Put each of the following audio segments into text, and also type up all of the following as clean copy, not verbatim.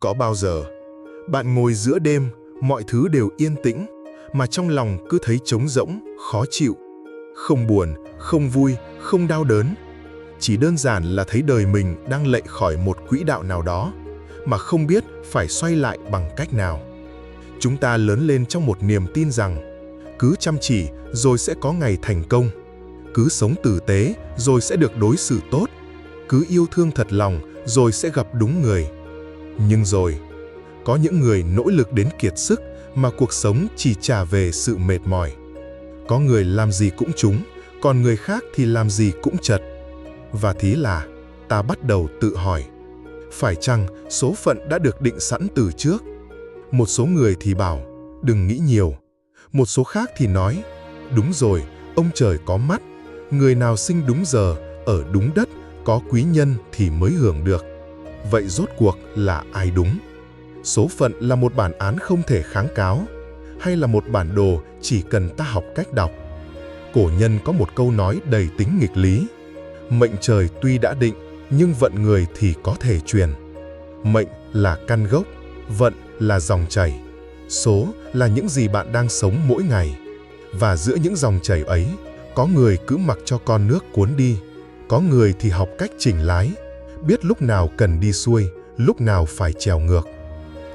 Có bao giờ bạn ngồi giữa đêm, mọi thứ đều yên tĩnh, mà trong lòng cứ thấy trống rỗng, khó chịu, không buồn, không vui, không đau đớn, chỉ đơn giản là thấy đời mình đang lệch khỏi một quỹ đạo nào đó, mà không biết phải xoay lại bằng cách nào. Chúng ta lớn lên trong một niềm tin rằng cứ chăm chỉ rồi sẽ có ngày thành công, cứ sống tử tế rồi sẽ được đối xử tốt, cứ yêu thương thật lòng rồi sẽ gặp đúng người. Nhưng rồi, có những người nỗ lực đến kiệt sức mà cuộc sống chỉ trả về sự mệt mỏi. Có người làm gì cũng trúng, còn người khác thì làm gì cũng chật. Và thế là ta bắt đầu tự hỏi, phải chăng số phận đã được định sẵn từ trước? Một số người thì bảo, đừng nghĩ nhiều. Một số khác thì nói, đúng rồi, ông trời có mắt. Người nào sinh đúng giờ, ở đúng đất, có quý nhân thì mới hưởng được. Vậy rốt cuộc là ai đúng? Số phận là một bản án không thể kháng cáo, hay là một bản đồ chỉ cần ta học cách đọc? Cổ nhân có một câu nói đầy tính nghịch lý. Mệnh trời tuy đã định, nhưng vận người thì có thể truyền. Mệnh là căn gốc, vận là dòng chảy. Số là những gì bạn đang sống mỗi ngày. Và giữa những dòng chảy ấy, có người cứ mặc cho con nước cuốn đi, có người thì học cách chỉnh lái, biết lúc nào cần đi xuôi, lúc nào phải trèo ngược.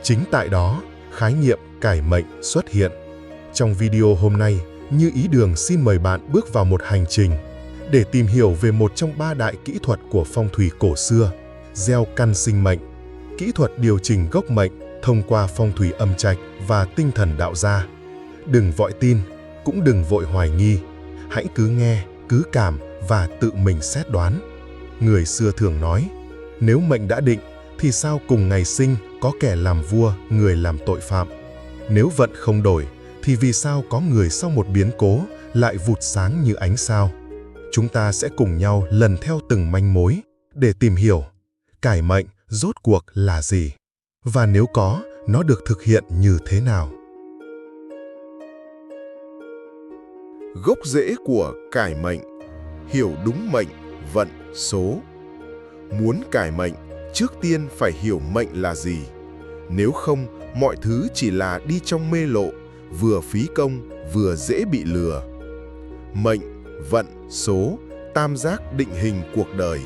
Chính tại đó, khái niệm cải mệnh xuất hiện. Trong video hôm nay, Như Ý Đường xin mời bạn bước vào một hành trình để tìm hiểu về một trong 3 đại kỹ thuật của phong thủy cổ xưa, gieo căn sinh mệnh, kỹ thuật điều chỉnh gốc mệnh thông qua phong thủy âm trạch và tinh thần đạo gia. Đừng vội tin, cũng đừng vội hoài nghi, hãy cứ nghe, cứ cảm và tự mình xét đoán. Người xưa thường nói, nếu mệnh đã định, thì sao cùng ngày sinh có kẻ làm vua, người làm tội phạm? Nếu vận không đổi, thì vì sao có người sau một biến cố lại vụt sáng như ánh sao? Chúng ta sẽ cùng nhau lần theo từng manh mối để tìm hiểu cải mệnh rốt cuộc là gì, và nếu có, nó được thực hiện như thế nào. Gốc rễ của cải mệnh, hiểu đúng mệnh, vận, số. Muốn cải mệnh, trước tiên phải hiểu mệnh là gì. Nếu không, mọi thứ chỉ là đi trong mê lộ, vừa phí công, vừa dễ bị lừa. Mệnh, vận, số, tam giác định hình cuộc đời.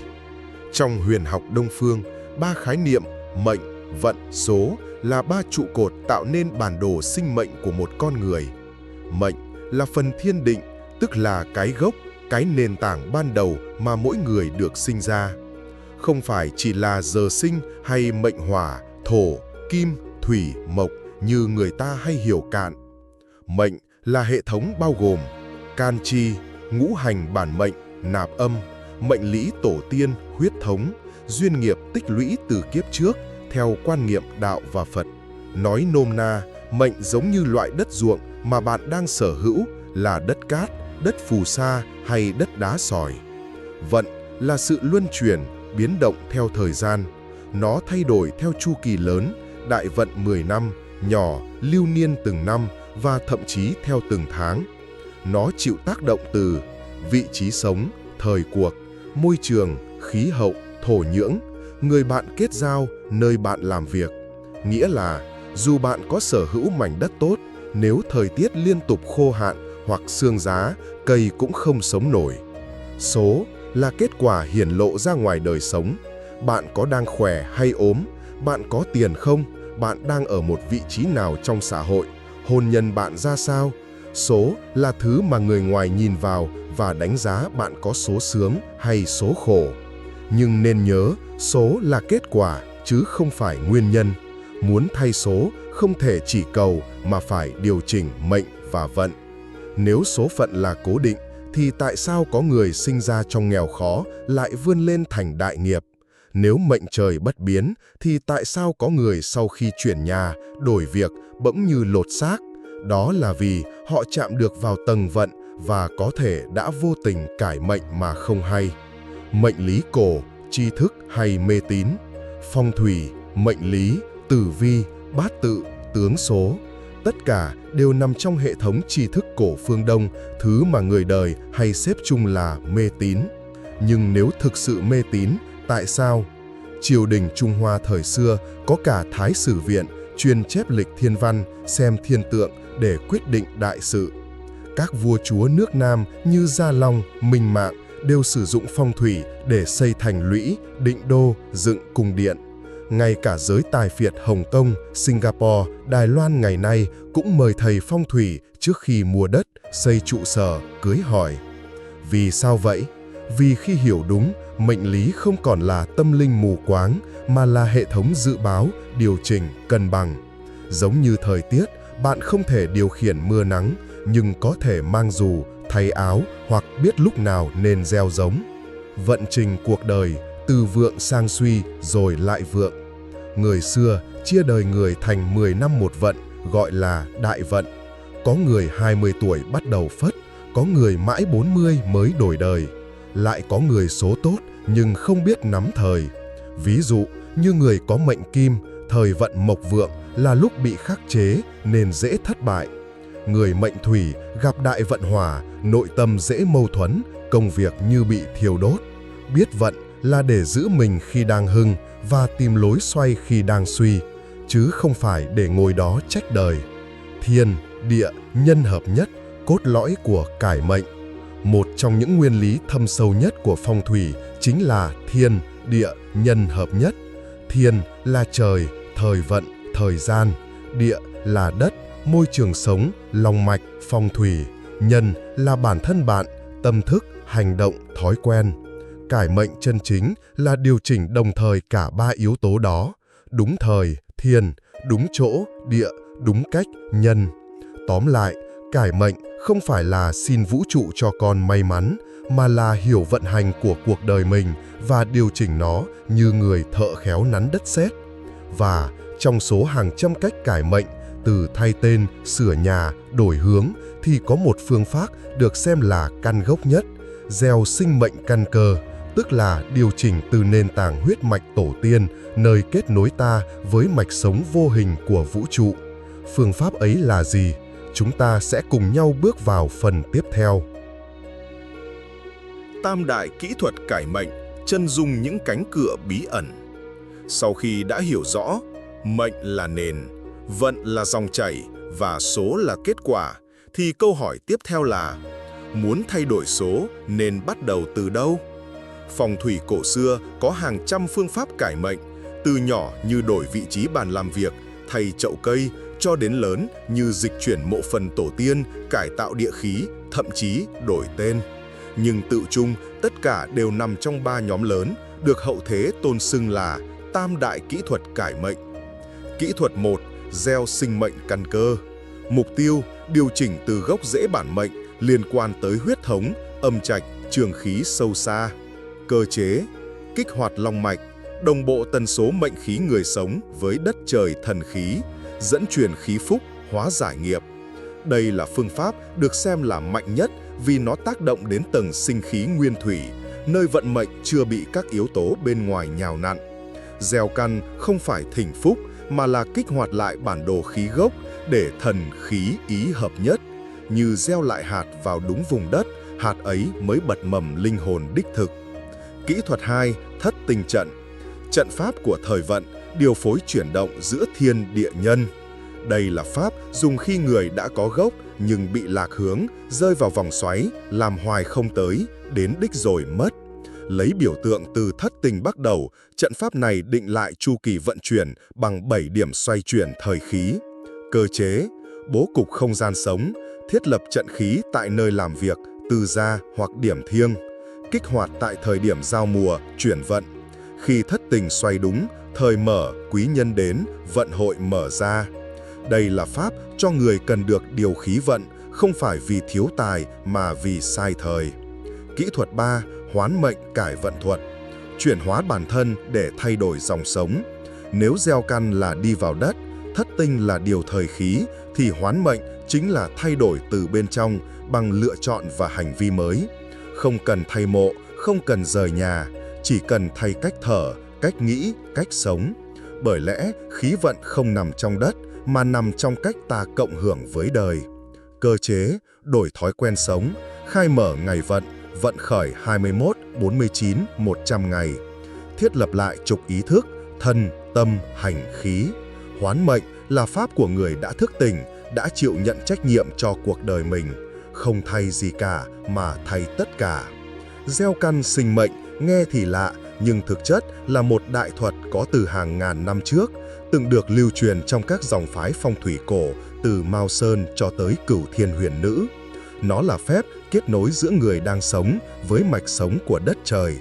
Trong huyền học Đông phương, 3 khái niệm mệnh, vận, số là 3 trụ cột tạo nên bản đồ sinh mệnh của một con người. Mệnh là phần thiên định, tức là cái gốc, cái nền tảng ban đầu mà mỗi người được sinh ra. Không phải chỉ là giờ sinh hay mệnh hỏa, thổ, kim, thủy, mộc như người ta hay hiểu cạn. Mệnh là hệ thống bao gồm can chi, ngũ hành bản mệnh, nạp âm, mệnh lý tổ tiên, huyết thống, duyên nghiệp tích lũy từ kiếp trước theo quan niệm đạo và Phật. Nói nôm na, mệnh giống như loại đất ruộng mà bạn đang sở hữu là đất cát, đất phù sa hay đất đá sỏi. Vận là sự luân chuyển, biến động theo thời gian. Nó thay đổi theo chu kỳ lớn, đại vận 10 năm, nhỏ, lưu niên từng năm và thậm chí theo từng tháng. Nó chịu tác động từ vị trí sống, thời cuộc, môi trường, khí hậu, thổ nhưỡng, người bạn kết giao, nơi bạn làm việc. Nghĩa là, dù bạn có sở hữu mảnh đất tốt, nếu thời tiết liên tục khô hạn hoặc sương giá, cây cũng không sống nổi. Số là kết quả hiển lộ ra ngoài đời sống. Bạn có đang khỏe hay ốm? Bạn có tiền không? Bạn đang ở một vị trí nào trong xã hội? Hôn nhân bạn ra sao? Số là thứ mà người ngoài nhìn vào và đánh giá bạn có số sướng hay số khổ. Nhưng nên nhớ, số là kết quả chứ không phải nguyên nhân. Muốn thay số không thể chỉ cầu mà phải điều chỉnh mệnh và vận. Nếu số phận là cố định, thì tại sao có người sinh ra trong nghèo khó lại vươn lên thành đại nghiệp? Nếu mệnh trời bất biến, thì tại sao có người sau khi chuyển nhà, đổi việc bỗng như lột xác? Đó là vì họ chạm được vào tầng vận và có thể đã vô tình cải mệnh mà không hay. Mệnh lý cổ, tri thức hay mê tín, phong thủy, mệnh lý, tử vi, bát tự, tướng số, tất cả đều nằm trong hệ thống tri thức cổ phương Đông, thứ mà người đời hay xếp chung là mê tín. Nhưng nếu thực sự mê tín, tại sao? Triều đình Trung Hoa thời xưa có cả Thái Sử Viện chuyên chép lịch thiên văn, xem thiên tượng để quyết định đại sự. Các vua chúa nước Nam như Gia Long, Minh Mạng đều sử dụng phong thủy để xây thành lũy, định đô, dựng cung điện. Ngay cả giới tài phiệt Hồng Kông, Singapore, Đài Loan ngày nay cũng mời thầy phong thủy trước khi mua đất, xây trụ sở, cưới hỏi. Vì sao vậy? Vì khi hiểu đúng, mệnh lý không còn là tâm linh mù quáng, mà là hệ thống dự báo, điều chỉnh, cân bằng. Giống như thời tiết, bạn không thể điều khiển mưa nắng, nhưng có thể mang dù, thay áo hoặc biết lúc nào nên gieo giống. Vận trình cuộc đời, từ vượng sang suy rồi lại vượng. Người xưa chia đời người thành 10 năm một vận, gọi là đại vận. Có người 20 tuổi bắt đầu phất, có người mãi 40 mới đổi đời. Lại có người số tốt nhưng không biết nắm thời. Ví dụ như người có mệnh kim, thời vận mộc vượng là lúc bị khắc chế nên dễ thất bại. Người mệnh thủy gặp đại vận hỏa, nội tâm dễ mâu thuẫn, công việc như bị thiêu đốt. Biết vận là để giữ mình khi đang hưng và tìm lối xoay khi đang suy, chứ không phải để ngồi đó trách đời. Thiên, địa, nhân hợp nhất, cốt lõi của cải mệnh. Một trong những nguyên lý thâm sâu nhất của phong thủy chính là thiên, địa, nhân hợp nhất. Thiên là trời, thời vận, thời gian. Địa là đất, môi trường sống, lòng mạch, phong thủy. Nhân là bản thân bạn, tâm thức, hành động, thói quen. Cải mệnh chân chính là điều chỉnh đồng thời cả ba yếu tố đó. Đúng thời, thiên, đúng chỗ, địa, đúng cách, nhân. Tóm lại, cải mệnh không phải là xin vũ trụ cho con may mắn, mà là hiểu vận hành của cuộc đời mình và điều chỉnh nó như người thợ khéo nắn đất sét. Và trong số hàng trăm cách cải mệnh, từ thay tên, sửa nhà, đổi hướng, thì có một phương pháp được xem là căn gốc nhất, gieo sinh mệnh căn cơ, tức là điều chỉnh từ nền tảng huyết mạch tổ tiên, nơi kết nối ta với mạch sống vô hình của vũ trụ. Phương pháp ấy là gì? Chúng ta sẽ cùng nhau bước vào phần tiếp theo. Tam đại kỹ thuật cải mệnh, chân dung những cánh cửa bí ẩn. Sau khi đã hiểu rõ, mệnh là nền, vận là dòng chảy và số là kết quả, thì câu hỏi tiếp theo là: muốn thay đổi số nên bắt đầu từ đâu? Phong thủy cổ xưa có hàng trăm phương pháp cải mệnh, từ nhỏ như đổi vị trí bàn làm việc, thay chậu cây, cho đến lớn như dịch chuyển mộ phần tổ tiên, cải tạo địa khí, thậm chí đổi tên. Nhưng tự chung, tất cả đều nằm trong ba nhóm lớn, được hậu thế tôn xưng là tam đại kỹ thuật cải mệnh. Kỹ thuật 1. Gieo sinh mệnh căn cơ. Mục tiêu: điều chỉnh từ gốc rễ bản mệnh liên quan tới huyết thống, âm trạch, trường khí sâu xa. Cơ chế: kích hoạt long mạch, đồng bộ tần số mệnh khí người sống với đất trời thần khí, dẫn truyền khí phúc, hóa giải nghiệp. Đây là phương pháp được xem là mạnh nhất vì nó tác động đến tầng sinh khí nguyên thủy, nơi vận mệnh chưa bị các yếu tố bên ngoài nhào nặn. Gieo căn không phải thỉnh phúc mà là kích hoạt lại bản đồ khí gốc để thần khí ý hợp nhất. Như gieo lại hạt vào đúng vùng đất, hạt ấy mới bật mầm linh hồn đích thực. Kỹ thuật 2. Thất tinh trận. Trận pháp của thời vận, điều phối chuyển động giữa thiên địa nhân. Đây là pháp dùng khi người đã có gốc nhưng bị lạc hướng, rơi vào vòng xoáy, làm hoài không tới, đến đích rồi mất. Lấy biểu tượng từ thất tinh bắt đầu, trận pháp này định lại chu kỳ vận chuyển bằng 7 điểm xoay chuyển thời khí. Cơ chế: bố cục không gian sống, thiết lập trận khí tại nơi làm việc, từ gia hoặc điểm thiêng. Kích hoạt tại thời điểm giao mùa, chuyển vận. Khi thất tình xoay đúng, thời mở, quý nhân đến, vận hội mở ra. Đây là pháp cho người cần được điều khí vận, không phải vì thiếu tài mà vì sai thời. Kỹ thuật 3. Hoán mệnh cải vận thuật. Chuyển hóa bản thân để thay đổi dòng sống. Nếu gieo căn là đi vào đất, thất tinh là điều thời khí, thì hoán mệnh chính là thay đổi từ bên trong bằng lựa chọn và hành vi mới. Không cần thay mộ, không cần rời nhà, chỉ cần thay cách thở, cách nghĩ, cách sống. Bởi lẽ khí vận không nằm trong đất, mà nằm trong cách ta cộng hưởng với đời. Cơ chế: đổi thói quen sống, khai mở ngày vận, vận khởi 21, 49, 100 ngày. thiết lập lại trục ý thức, thân, tâm, hành, khí. Hoán mệnh là pháp của người đã thức tỉnh, đã chịu nhận trách nhiệm cho cuộc đời mình, không thay gì cả mà thay tất cả. Gieo căn sinh mệnh nghe thì lạ, nhưng thực chất là một đại thuật có từ hàng ngàn năm trước, từng được lưu truyền trong các dòng phái phong thủy cổ từ Mao Sơn cho tới Cửu Thiên Huyền Nữ. Nó là phép kết nối giữa người đang sống với mạch sống của đất trời,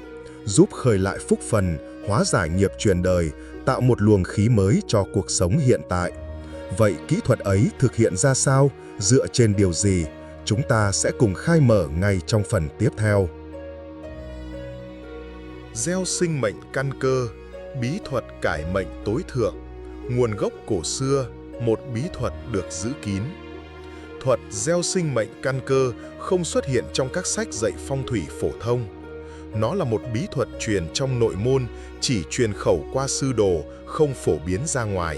giúp khơi lại phúc phần, hóa giải nghiệp truyền đời, tạo một luồng khí mới cho cuộc sống hiện tại. Vậy kỹ thuật ấy thực hiện ra sao, dựa trên điều gì? Chúng ta sẽ cùng khai mở ngay trong phần tiếp theo. Gieo sinh mệnh căn cơ, bí thuật cải mệnh tối thượng. Nguồn gốc cổ xưa, một bí thuật được giữ kín. Thuật gieo sinh mệnh căn cơ không xuất hiện trong các sách dạy phong thủy phổ thông. Nó là một bí thuật truyền trong nội môn, chỉ truyền khẩu qua sư đồ, không phổ biến ra ngoài.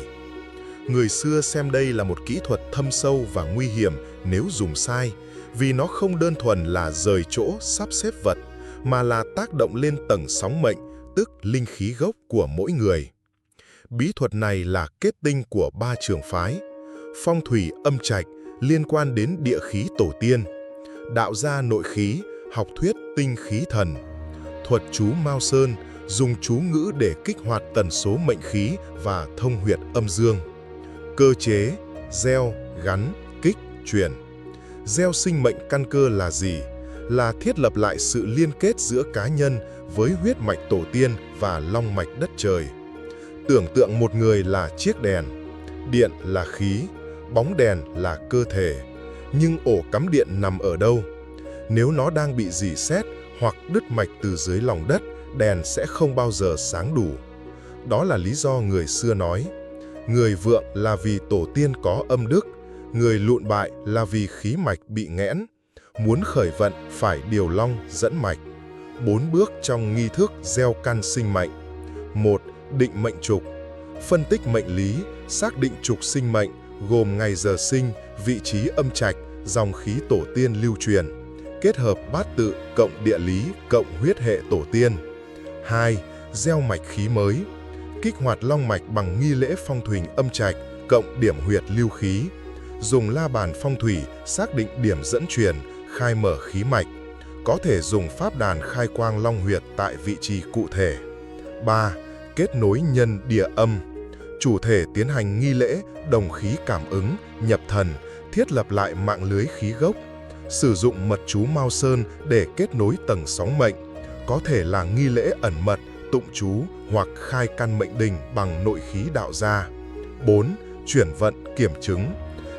Người xưa xem đây là một kỹ thuật thâm sâu và nguy hiểm nếu dùng sai, vì nó không đơn thuần là rời chỗ sắp xếp vật, mà là tác động lên tầng sóng mệnh, tức linh khí gốc của mỗi người. Bí thuật này là kết tinh của 3 trường phái: phong thủy âm trạch liên quan đến địa khí tổ tiên, đạo gia nội khí, học thuyết tinh khí thần, thuật chú Mao Sơn, dùng chú ngữ để kích hoạt tần số mệnh khí và thông huyệt âm dương. Cơ chế, gieo, gắn, kích, chuyển. Gieo sinh mệnh căn cơ là gì? Là thiết lập lại sự liên kết giữa cá nhân với huyết mạch tổ tiên và long mạch đất trời. Tưởng tượng một người là chiếc đèn, điện là khí, bóng đèn là cơ thể. Nhưng ổ cắm điện nằm ở đâu? Nếu nó đang bị rỉ sét hoặc đứt mạch từ dưới lòng đất, đèn sẽ không bao giờ sáng đủ. Đó là lý do người xưa nói, người vượng là vì tổ tiên có âm đức, người lụn bại là vì khí mạch bị nghẽn. Muốn khởi vận phải điều long dẫn mạch. 4 bước trong nghi thức gieo căn sinh mệnh. 1. Định mệnh trục. Phân tích mệnh lý, xác định trục sinh mệnh, gồm ngày giờ sinh, vị trí âm trạch, dòng khí tổ tiên lưu truyền. Kết hợp bát tự cộng địa lý cộng huyết hệ tổ tiên. 2. Gieo mạch khí mới. Kích hoạt long mạch bằng nghi lễ phong thủy âm trạch cộng điểm huyệt lưu khí. Dùng la bàn phong thủy xác định điểm dẫn truyền, khai mở khí mạch. Có thể dùng pháp đàn khai quang long huyệt tại vị trí cụ thể. 3. Kết nối nhân địa âm. Chủ thể tiến hành nghi lễ đồng khí cảm ứng, nhập thần, thiết lập lại mạng lưới khí gốc. Sử dụng mật chú Mao Sơn để kết nối tầng sóng mệnh. Có thể là nghi lễ ẩn mật, tụng chú hoặc khai căn mệnh đình bằng nội khí đạo gia. 4. Chuyển vận kiểm chứng.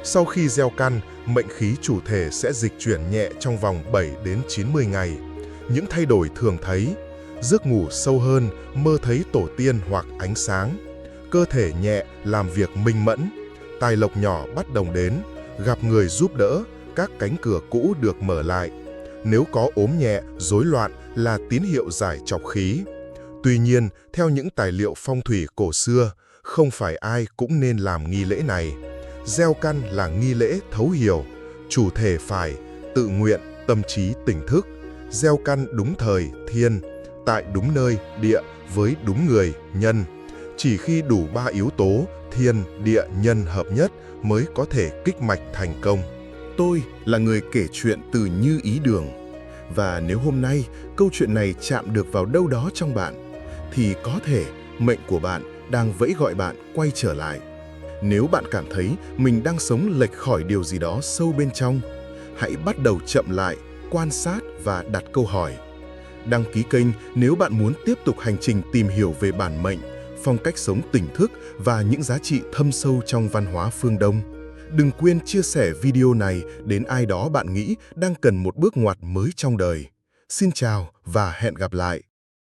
Sau khi gieo căn, mệnh khí chủ thể sẽ dịch chuyển nhẹ trong vòng 7 đến 90 ngày. Những thay đổi thường thấy: giấc ngủ sâu hơn, mơ thấy tổ tiên hoặc ánh sáng. Cơ thể nhẹ, làm việc minh mẫn. Tài lộc nhỏ bắt đầu đến, gặp người giúp đỡ, các cánh cửa cũ được mở lại. Nếu có ốm nhẹ, rối loạn là tín hiệu giải trọc khí. Tuy nhiên, theo những tài liệu phong thủy cổ xưa, không phải ai cũng nên làm nghi lễ này. Gieo căn là nghi lễ thấu hiểu, chủ thể phải tự nguyện, tâm trí tỉnh thức. Gieo căn đúng thời, thiên, tại đúng nơi, địa, với đúng người, nhân. Chỉ khi đủ 3 yếu tố, thiên, địa, nhân hợp nhất mới có thể kích mạch thành công. Tôi là người kể chuyện từ Như Ý Đường. Và nếu hôm nay câu chuyện này chạm được vào đâu đó trong bạn, thì có thể mệnh của bạn đang vẫy gọi bạn quay trở lại. Nếu bạn cảm thấy mình đang sống lệch khỏi điều gì đó sâu bên trong, hãy bắt đầu chậm lại, quan sát và đặt câu hỏi. Đăng ký kênh nếu bạn muốn tiếp tục hành trình tìm hiểu về bản mệnh, phong cách sống tỉnh thức và những giá trị thâm sâu trong văn hóa phương Đông. Đừng quên chia sẻ video này đến ai đó bạn nghĩ đang cần một bước ngoặt mới trong đời. Xin chào và hẹn gặp lại!